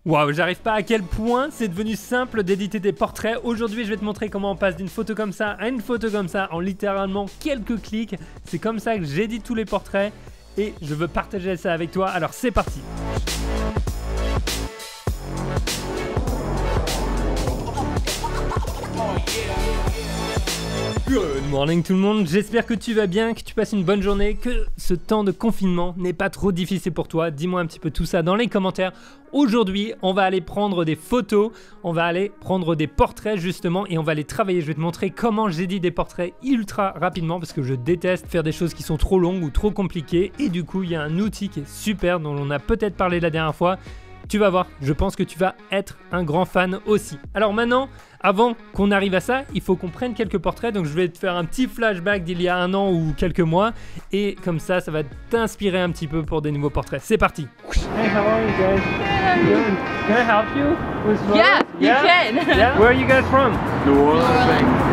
Waouh, j'arrive pas à quel point c'est devenu simple d'éditer des portraits. Aujourd'hui, je vais te montrer comment on passe d'une photo comme ça à une photo comme ça en littéralement quelques clics. C'est comme ça que j'édite tous les portraits et je veux partager ça avec toi. Alors c'est parti. Good morning tout le monde, j'espère que tu vas bien, que tu passes une bonne journée, que ce temps de confinement n'est pas trop difficile pour toi. Dis-moi un petit peu tout ça dans les commentaires. Aujourd'hui, on va aller prendre des photos, on va aller prendre des portraits justement et on va les travailler. Je vais te montrer comment j'édite des portraits ultra rapidement parce que je déteste faire des choses qui sont trop longues ou trop compliquées. Et du coup, il y a un outil qui est super dont on a peut-être parlé la dernière fois. Tu vas voir, je pense que tu vas être un grand fan aussi. Alors maintenant, avant qu'on arrive à ça, il faut qu'on prenne quelques portraits. Donc je vais te faire un petit flashback d'il y a un an ou quelques mois. Et comme ça va t'inspirer un petit peu pour des nouveaux portraits. C'est parti. Hey, how are you guys? Good. Can I help you with photos? Yeah, you can. Yeah? Where are you guys from? New Orleans.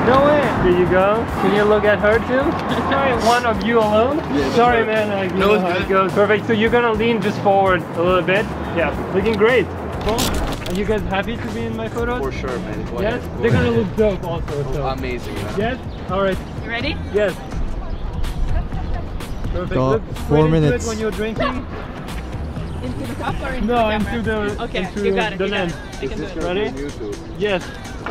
No way. There you go. Can you look at her too? Sorry, one of you alone? Yeah, sorry, right. man. You No, know it's how good. it goes. Perfect. So you're gonna lean just forward a little bit. Yeah, looking great. Cool. Are you guys happy to be in my photos? For sure, man. Go Yes? ahead. Go They're gonna ahead. look dope also. So. Amazing, man. Yes? Alright. You ready? Yes. Perfect. Go, Look 4 straight into minutes. it when you're drinking. Into the cup or into No, the camera? into the Okay, into you got it. the You got lens. it. You Is can this do it. gonna be Ready? on YouTube? Yes. Wow.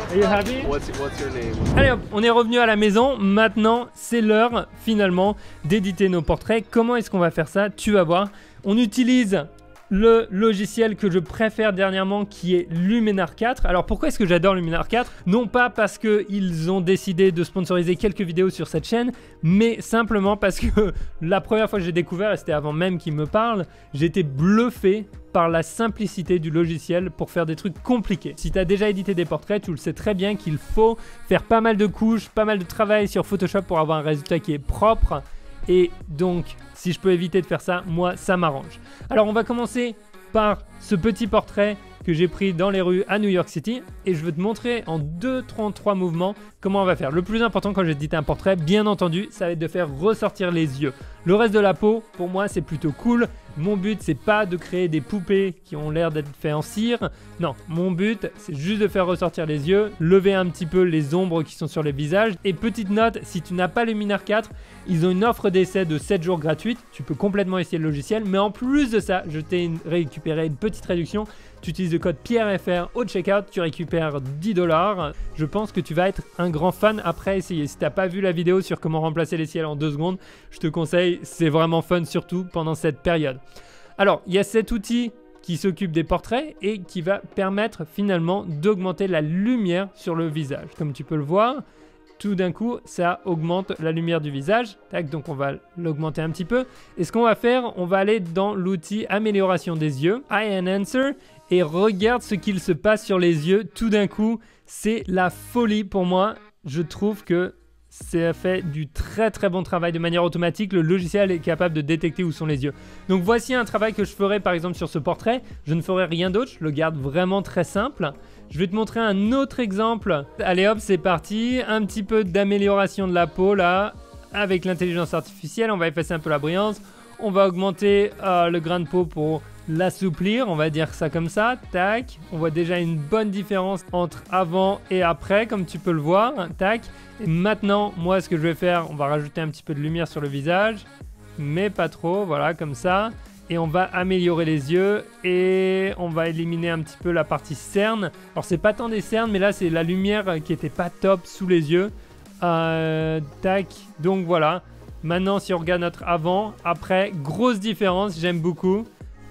Are you happy? What's your name? Allez hop, on est revenu à la maison. Maintenant, c'est l'heure finalement d'éditer nos portraits. Comment est-ce qu'on va faire ça? Tu vas voir. On utilise le logiciel que je préfère dernièrement qui est Luminar 4. Alors pourquoi est-ce que j'adore Luminar 4? Non pas parce qu'ils ont décidé de sponsoriser quelques vidéos sur cette chaîne, mais simplement parce que la première fois que j'ai découvert, et c'était avant même qu'ils me parlent, j'étais bluffé par la simplicité du logiciel pour faire des trucs compliqués. Si tu as déjà édité des portraits, tu le sais très bien qu'il faut faire pas mal de couches, pas mal de travail sur Photoshop pour avoir un résultat qui est propre. Et donc, si je peux éviter de faire ça, moi, ça m'arrange. Alors, on va commencer par ce petit portrait que j'ai pris dans les rues à New York City. Et je vais te montrer en 2-3 mouvements comment on va faire. Le plus important quand j'édite un portrait, bien entendu, ça va être de faire ressortir les yeux. Le reste de la peau, pour moi, c'est plutôt cool. Mon but, c'est pas de créer des poupées qui ont l'air d'être faites en cire. Non, mon but, c'est juste de faire ressortir les yeux, lever un petit peu les ombres qui sont sur les visages. Et petite note, si tu n'as pas Luminar 4, ils ont une offre d'essai de 7 jours gratuite. Tu peux complètement essayer le logiciel. Mais en plus de ça, je t'ai récupéré une petite réduction. Tu utilises le code PierreFR au checkout, tu récupères 10 $. Je pense que tu vas être un grand fan après essayer. Si tu n'as pas vu la vidéo sur comment remplacer les cils en 2 secondes, je te conseille, c'est vraiment fun surtout pendant cette période. Alors, il y a cet outil qui s'occupe des portraits et qui va permettre finalement d'augmenter la lumière sur le visage. Comme tu peux le voir, tout d'un coup, ça augmente la lumière du visage. Tac, donc on va l'augmenter un petit peu. Et ce qu'on va faire, on va aller dans l'outil amélioration des yeux, Eye Enhancer, et regarde ce qu'il se passe sur les yeux. Tout d'un coup, c'est la folie pour moi. Je trouve que ça fait du très bon travail de manière automatique. Le logiciel est capable de détecter où sont les yeux. Donc voici un travail que je ferai par exemple sur ce portrait. Je ne ferai rien d'autre, je le garde vraiment très simple. Je vais te montrer un autre exemple. Allez hop, c'est parti. Un petit peu d'amélioration de la peau là. Avec l'intelligence artificielle, on va effacer un peu la brillance. On va augmenter le grain de peau pour l'assouplir, on va dire ça comme ça. Tac, on voit déjà une bonne différence entre avant et après, comme tu peux le voir. Tac. Et maintenant, moi, ce que je vais faire, on va rajouter un petit peu de lumière sur le visage, mais pas trop, voilà, comme ça. Et on va améliorer les yeux et on va éliminer un petit peu la partie cerne. Alors, c'est pas tant des cernes, mais là, c'est la lumière qui était pas top sous les yeux. Tac, donc voilà. Maintenant, si on regarde notre avant, après, grosse différence, j'aime beaucoup.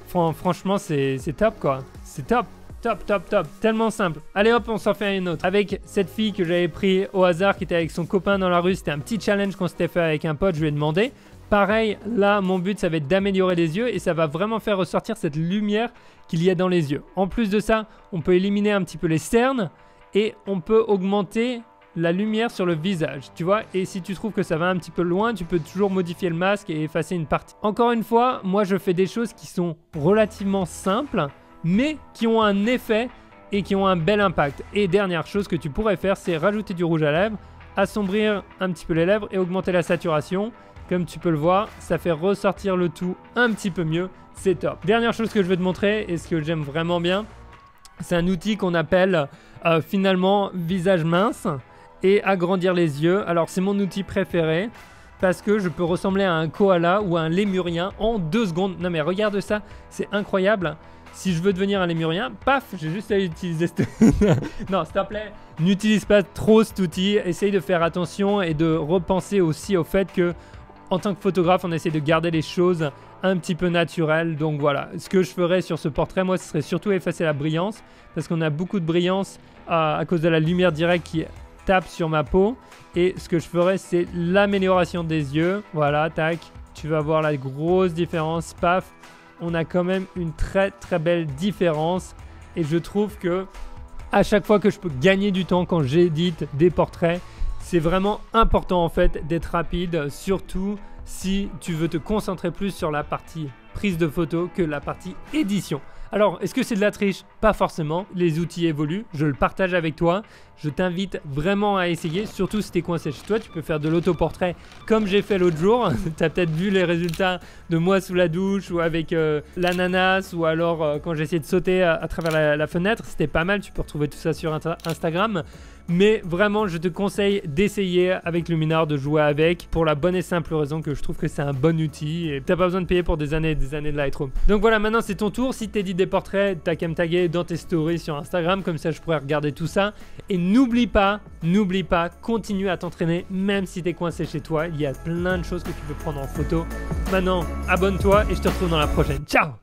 Franchement, c'est top, quoi. C'est top. Top. Tellement simple. Allez hop, on s'en fait une autre. Avec cette fille que j'avais pris au hasard, qui était avec son copain dans la rue. C'était un petit challenge qu'on s'était fait avec un pote, je lui ai demandé. Pareil, là, mon but, ça va être d'améliorer les yeux et ça va vraiment faire ressortir cette lumière qu'il y a dans les yeux. En plus de ça, on peut éliminer un petit peu les cernes et on peut augmenter la lumière sur le visage, tu vois. Et si tu trouves que ça va un petit peu loin, tu peux toujours modifier le masque et effacer une partie. Encore une fois, moi, je fais des choses qui sont relativement simples, mais qui ont un effet et qui ont un bel impact. Et dernière chose que tu pourrais faire, c'est rajouter du rouge à lèvres, assombrir un petit peu les lèvres et augmenter la saturation. Comme tu peux le voir, ça fait ressortir le tout un petit peu mieux. c'est top. Dernière chose que je veux te montrer et ce que j'aime vraiment bien, c'est un outil qu'on appelle finalement visage mince et agrandir les yeux. Alors c'est mon outil préféré parce que je peux ressembler à un koala ou à un lémurien en 2 secondes. Non mais regarde ça, c'est incroyable. Si je veux devenir un lémurien, paf, j'ai juste à utiliser ce... Non, s'il te plaît, n'utilise pas trop cet outil. Essaye de faire attention et de repenser aussi au fait que en tant que photographe, on essaie de garder les choses un petit peu naturelles. Donc voilà, ce que je ferais sur ce portrait, moi, ce serait surtout effacer la brillance parce qu'on a beaucoup de brillance à cause de la lumière directe qui tape sur ma peau. Et ce que je ferais, c'est l'amélioration des yeux. Voilà, tac, tu vas voir la grosse différence, paf. On a quand même une très très belle différence et je trouve que à chaque fois que je peux gagner du temps quand j'édite des portraits, c'est vraiment important en fait d'être rapide, surtout si tu veux te concentrer plus sur la partie prise de photo que la partie édition. Alors, est-ce que c'est de la triche? Pas forcément. Les outils évoluent. Je le partage avec toi. Je t'invite vraiment à essayer. Surtout si tu es coincé chez toi, tu peux faire de l'autoportrait comme j'ai fait l'autre jour. Tu as peut-être vu les résultats de moi sous la douche ou avec l'ananas ou alors quand j'ai essayé de sauter à travers la fenêtre. C'était pas mal. Tu peux retrouver tout ça sur Instagram. Mais vraiment, je te conseille d'essayer avec Luminar, de jouer avec pour la bonne et simple raison que je trouve que c'est un bon outil et t'as pas besoin de payer pour des années et des années de Lightroom. Donc voilà, maintenant c'est ton tour. Si t'édites des portraits, t'as qu'à me taguer dans tes stories sur Instagram, comme ça je pourrais regarder tout ça. Et n'oublie pas, continue à t'entraîner même si t'es coincé chez toi. Il y a plein de choses que tu peux prendre en photo. Maintenant, abonne-toi et je te retrouve dans la prochaine. Ciao!